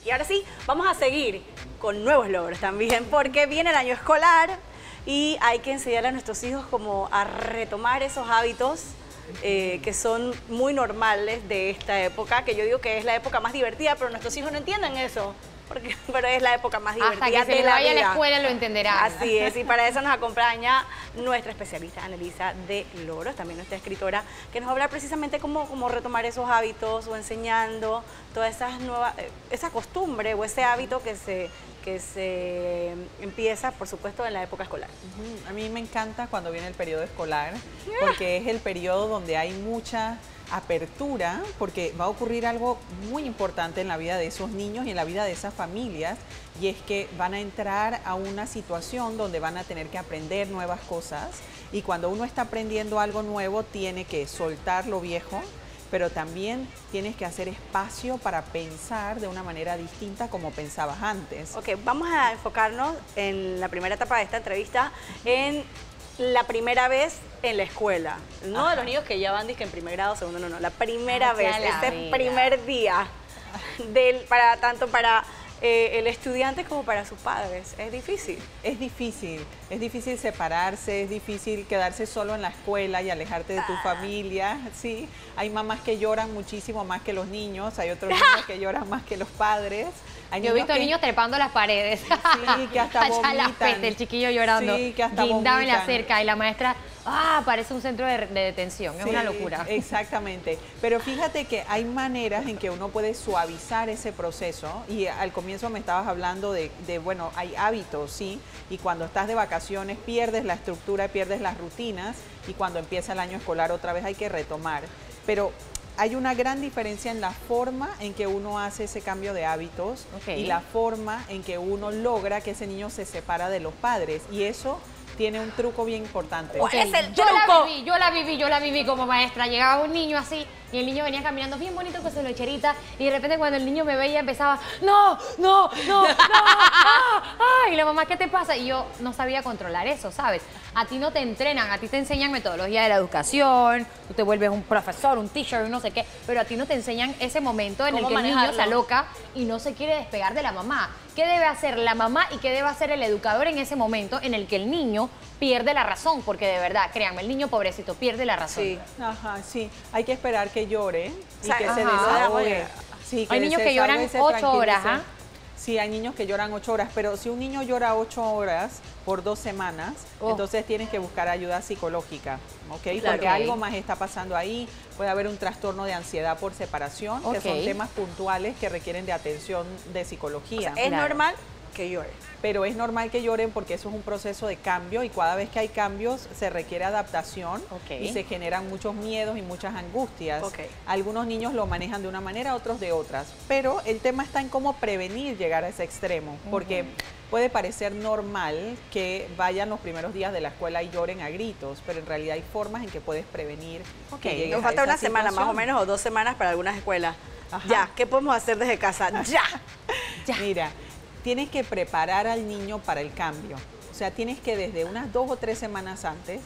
Y ahora sí, vamos a seguir con nuevos logros también, porque viene el año escolar y hay que enseñar a nuestros hijos como a retomar esos hábitos que son muy normales de esta época, que yo digo que es la época más divertida, pero nuestros hijos no entienden eso. Pero es la época más divertida Hasta que se vaya a la escuela lo entenderán. Así es, y para eso nos acompaña nuestra especialista Anelisa de Loros, también nuestra escritora, que nos va a hablar precisamente cómo retomar esos hábitos o enseñando todas esas nuevas, esa costumbre o ese hábito que se empieza, por supuesto, en la época escolar. A mí me encanta cuando viene el periodo escolar, porque es el periodo donde hay mucha apertura, porque va a ocurrir algo muy importante en la vida de esos niños y en la vida de esas familias, y es que van a entrar a una situación donde van a tener que aprender nuevas cosas, y cuando uno está aprendiendo algo nuevo tiene que soltar lo viejo, pero también tienes que hacer espacio para pensar de una manera distinta como pensabas antes. Ok, vamos a enfocarnos en la primera etapa de esta entrevista en la primera vez en la escuela. No de los niños que ya van en primer grado, segundo, no, la primera vez, ese primer día, tanto para el estudiante como para sus padres. Es difícil. Es difícil separarse, es difícil quedarse solo en la escuela y alejarte de tu familia, ¿sí? Hay mamás que lloran muchísimo más que los niños, hay otros niños que lloran más que los padres. Yo he visto niños trepando las paredes. Sí, que hasta vomitan. El chiquillo llorando. Sí, que hasta guindado en la vomitan. cerca y la maestra, parece un centro de detención. Es una locura. Exactamente. Pero fíjate que hay maneras en que uno puede suavizar ese proceso. Y al comienzo me estabas hablando bueno, hay hábitos, ¿sí? Y cuando estás de vacaciones pierdes la estructura, pierdes las rutinas. Y cuando empieza el año escolar otra vez hay que retomar. Pero hay una gran diferencia en la forma en que uno hace ese cambio de hábitos y la forma en que uno logra que ese niño se separa de los padres. Y eso tiene un truco bien importante. ¿Cuál es el Yo truco? la viví como maestra. Llegaba un niño así y el niño venía caminando bien bonito con su lecherita y de repente cuando el niño me veía empezaba, no, y la mamá, ¿qué te pasa? Y yo no sabía controlar eso, ¿sabes? A ti no te entrenan, a ti te enseñan metodología de la educación, tú te vuelves un profesor, un teacher, un no sé qué, pero a ti no te enseñan ese momento en el que el niño se aloca y no se quiere despegar de la mamá. ¿Qué debe hacer la mamá y qué debe hacer el educador en ese momento en el que el niño pierde la razón? Porque de verdad, créanme, el niño pobrecito pierde la razón. Sí. Ajá, sí. Hay que esperar que llore y que se Ajá. desahogue. Sí, Hay niños que lloran 8 horas, ¿ah? Sí, hay niños que lloran 8 horas, pero si un niño llora 8 horas por 2 semanas, entonces tienes que buscar ayuda psicológica, ¿ok? Claro. Porque algo más está pasando ahí. Puede haber un trastorno de ansiedad por separación, que son temas puntuales que requieren de atención de psicología. O sea, es normal que llore. Pero es normal que lloren porque eso es un proceso de cambio y cada vez que hay cambios se requiere adaptación y se generan muchos miedos y muchas angustias. Algunos niños lo manejan de una manera, otros de otras. Pero el tema está en cómo prevenir llegar a ese extremo, porque puede parecer normal que vayan los primeros días de la escuela y lloren a gritos, pero en realidad hay formas en que puedes prevenir que llegues Nos falta a esa una semana más o situación. menos o 2 semanas para algunas escuelas. Ajá. Ya, ¿qué podemos hacer desde casa? Ya. Mira, tienes que preparar al niño para el cambio. O sea, tienes que desde unas 2 o 3 semanas antes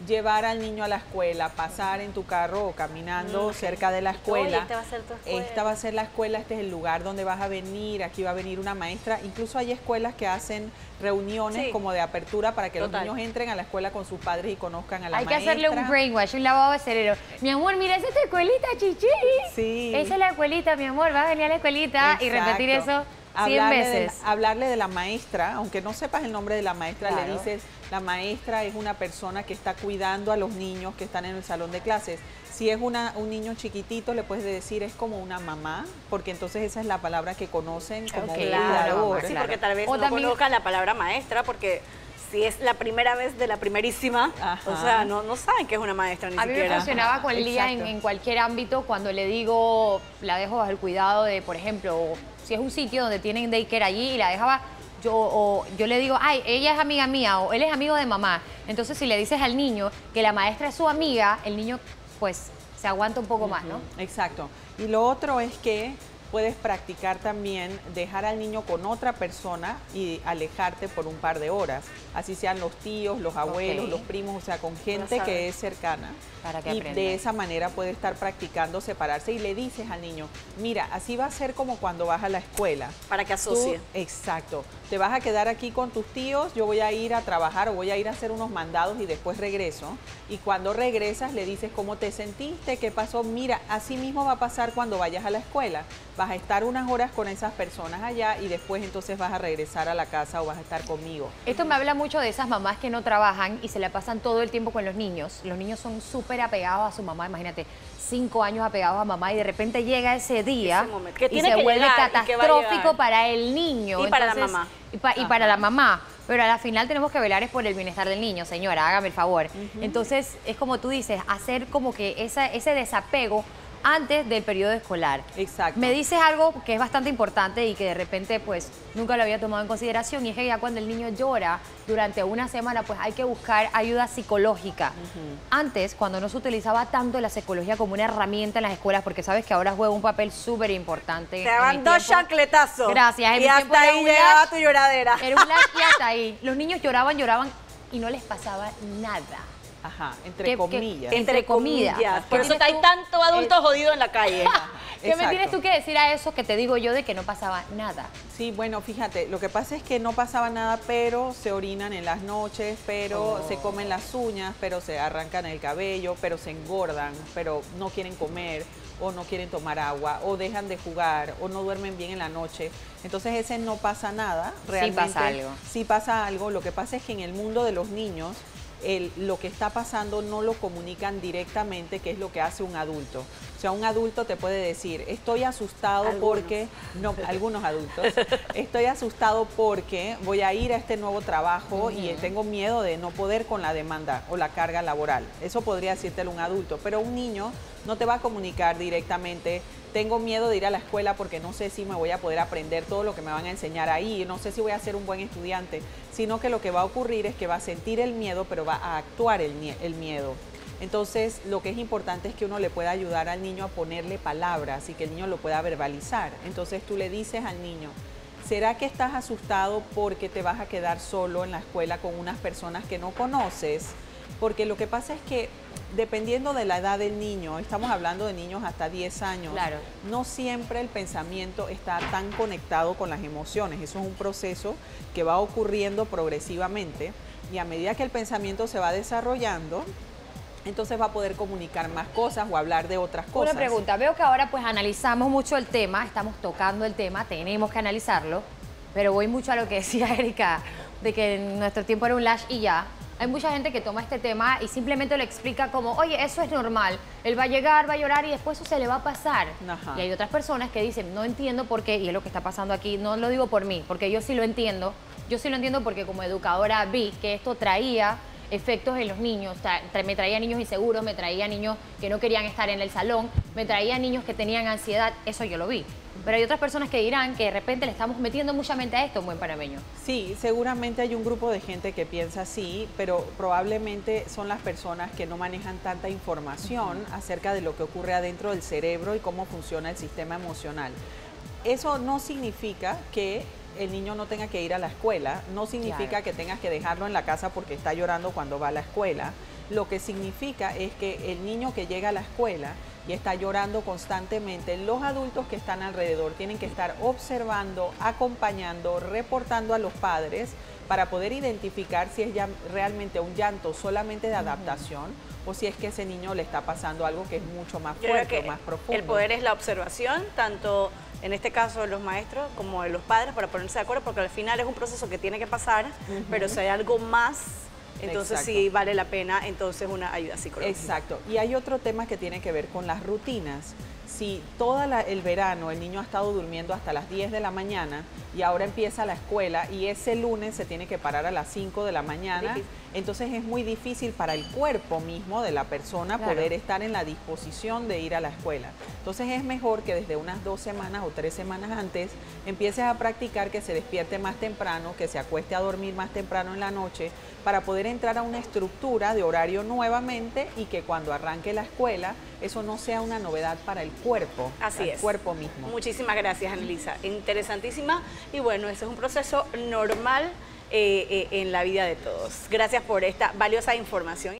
llevar al niño a la escuela, pasar en tu carro o caminando cerca de la escuela. Oye, esta va a ser tu escuela. Esta va a ser la escuela, este es el lugar donde vas a venir, aquí va a venir una maestra. Incluso hay escuelas que hacen reuniones como de apertura para que los niños entren a la escuela con sus padres y conozcan a la maestra. Hay que hacerle un brainwash, un lavado de cerebro. Mi amor, mira, esa es tu escuelita, chichi. Sí. Esa es la escuelita, mi amor, vas a venir a la escuelita y repetir eso 100 veces. Hablarle de la maestra, aunque no sepas el nombre de la maestra, Claro. le dices, la maestra es una persona que está cuidando a los niños que están en el salón de clases. Si es un niño chiquitito, le puedes decir, es como una mamá, porque entonces esa es la palabra que conocen como cuidador. Sí, porque tal vez no conozcan la palabra maestra, porque si es la primera vez de la primerísima, o sea, no saben que es una maestra ni siquiera. A mí me funcionaba con Lía en cualquier ámbito cuando le digo, la dejo bajo el cuidado de, por ejemplo, si es un sitio donde tienen daycare allí y la dejaba, yo le digo, ay, ella es amiga mía o él es amigo de mamá. Entonces, si le dices al niño que la maestra es su amiga, el niño, pues, se aguanta un poco más, ¿no? Exacto. Y lo otro es que puedes practicar también dejar al niño con otra persona y alejarte por un par de horas. Así sean los tíos, los abuelos, los primos, o sea, con gente que es cercana. Para que y aprenda. de esa manera puede estar practicando separarse y le dices al niño, mira, así va a ser como cuando vas a la escuela. Para que asocie. Exacto. Te vas a quedar aquí con tus tíos, yo voy a ir a trabajar o voy a ir a hacer unos mandados y después regreso. Y cuando regresas le dices cómo te sentiste, qué pasó. Mira, así mismo va a pasar cuando vayas a la escuela. Vas a estar unas horas con esas personas allá y después entonces vas a regresar a la casa o vas a estar conmigo. Esto me habla mucho de esas mamás que no trabajan y se la pasan todo el tiempo con los niños. Los niños son súper apegados a su mamá, imagínate, 5 años apegados a mamá y de repente llega ese día Ese momento, que y tiene se que vuelve llegar y que va a catastrófico llegar. para el niño. Y para la mamá. Y para la mamá. Pero a la final tenemos que velar es por el bienestar del niño, señora, hágame el favor. Entonces, es como tú dices, hacer como que ese desapego antes del periodo escolar. Exacto. Me dices algo que es bastante importante y que de repente pues nunca lo había tomado en consideración, y es que ya cuando el niño llora durante una semana pues hay que buscar ayuda psicológica. Antes, cuando no se utilizaba tanto la psicología como una herramienta en las escuelas, porque sabes que ahora juega un papel súper importante. Te daban 2 chancletazos. Gracias. En Y mi tiempo hasta era ahí un llegaba lash. tu lloradera. Era un lash y hasta ahí. Los niños lloraban y no les pasaba nada. Ajá, ¿Qué- entre qué- comillas. entre comillas. Por eso ¿Qué hay tienes tú? tanto adulto jodido en la calle. ¿Qué me Exacto. tienes tú que decir a eso que te digo yo de que no pasaba nada? Sí, bueno, fíjate, lo que pasa es que no pasaba nada, pero se orinan en las noches, pero se comen las uñas, pero se arrancan el cabello, pero se engordan, pero no quieren comer o no quieren tomar agua o dejan de jugar o no duermen bien en la noche. Entonces ese no pasa nada, realmente. pasa algo. Sí pasa algo. Lo que pasa es que en el mundo de los niños lo que está pasando no lo comunican directamente, que es lo que hace un adulto. O sea, un adulto te puede decir, estoy asustado porque, no, algunos adultos, estoy asustado porque voy a ir a este nuevo trabajo y tengo miedo de no poder con la demanda o la carga laboral. Eso podría decírtelo un adulto, pero un niño no te va a comunicar directamente, tengo miedo de ir a la escuela porque no sé si me voy a poder aprender todo lo que me van a enseñar ahí, no sé si voy a ser un buen estudiante, sino que lo que va a ocurrir es que va a sentir el miedo, pero va a actuar el miedo. Entonces, lo que es importante es que uno le pueda ayudar al niño a ponerle palabras y que el niño lo pueda verbalizar. Entonces, tú le dices al niño, ¿será que estás asustado porque te vas a quedar solo en la escuela con unas personas que no conoces? Porque lo que pasa es que dependiendo de la edad del niño, estamos hablando de niños hasta 10 años, Claro. no siempre el pensamiento está tan conectado con las emociones. Eso es un proceso que va ocurriendo progresivamente y a medida que el pensamiento se va desarrollando, entonces va a poder comunicar más cosas o hablar de otras cosas. Una pregunta, veo que ahora pues analizamos mucho el tema, estamos tocando el tema, tenemos que analizarlo, pero voy mucho a lo que decía Erika, de que en nuestro tiempo era un lash y ya. Hay mucha gente que toma este tema y simplemente lo explica como, oye, eso es normal, él va a llegar, va a llorar y después eso se le va a pasar. Ajá. Y hay otras personas que dicen, no entiendo por qué, y es lo que está pasando aquí, no lo digo por mí, porque yo sí lo entiendo porque como educadora vi que esto traía efectos en los niños, me traía niños inseguros, me traía niños que no querían estar en el salón, me traía niños que tenían ansiedad, eso yo lo vi. Pero hay otras personas que dirán que de repente le estamos metiendo mucha mente a esto, un buen panameño. Sí, seguramente hay un grupo de gente que piensa así, pero probablemente son las personas que no manejan tanta información acerca de lo que ocurre adentro del cerebro y cómo funciona el sistema emocional. Eso no significa que el niño no tenga que ir a la escuela, no significa Claro. que tengas que dejarlo en la casa porque está llorando cuando va a la escuela. Lo que significa es que el niño que llega a la escuela y está llorando constantemente, los adultos que están alrededor tienen que estar observando, acompañando, reportando a los padres para poder identificar si es ya realmente un llanto solamente de adaptación o si es que ese niño le está pasando algo que es mucho más Yo creo fuerte, que más profundo. el poder es la observación, tanto en este caso de los maestros como de los padres, para ponerse de acuerdo, porque al final es un proceso que tiene que pasar, pero si hay algo más, entonces Exacto. sí vale la pena entonces una ayuda psicológica. Exacto. Y hay otro tema que tiene que ver con las rutinas. Si todo el verano el niño ha estado durmiendo hasta las 10 de la mañana y ahora empieza la escuela y ese lunes se tiene que parar a las 5 de la mañana, Difícil. entonces es muy difícil para el cuerpo mismo de la persona Claro. poder estar en la disposición de ir a la escuela. Entonces es mejor que desde unas 2 semanas o 3 semanas antes empieces a practicar que se despierte más temprano, que se acueste a dormir más temprano en la noche para poder entrar a una estructura de horario nuevamente y que cuando arranque la escuela eso no sea una novedad para el cuerpo, Así al es. cuerpo mismo. Muchísimas gracias, Annelisa. Interesantísima. Y bueno, eso es un proceso normal en la vida de todos. Gracias por esta valiosa información.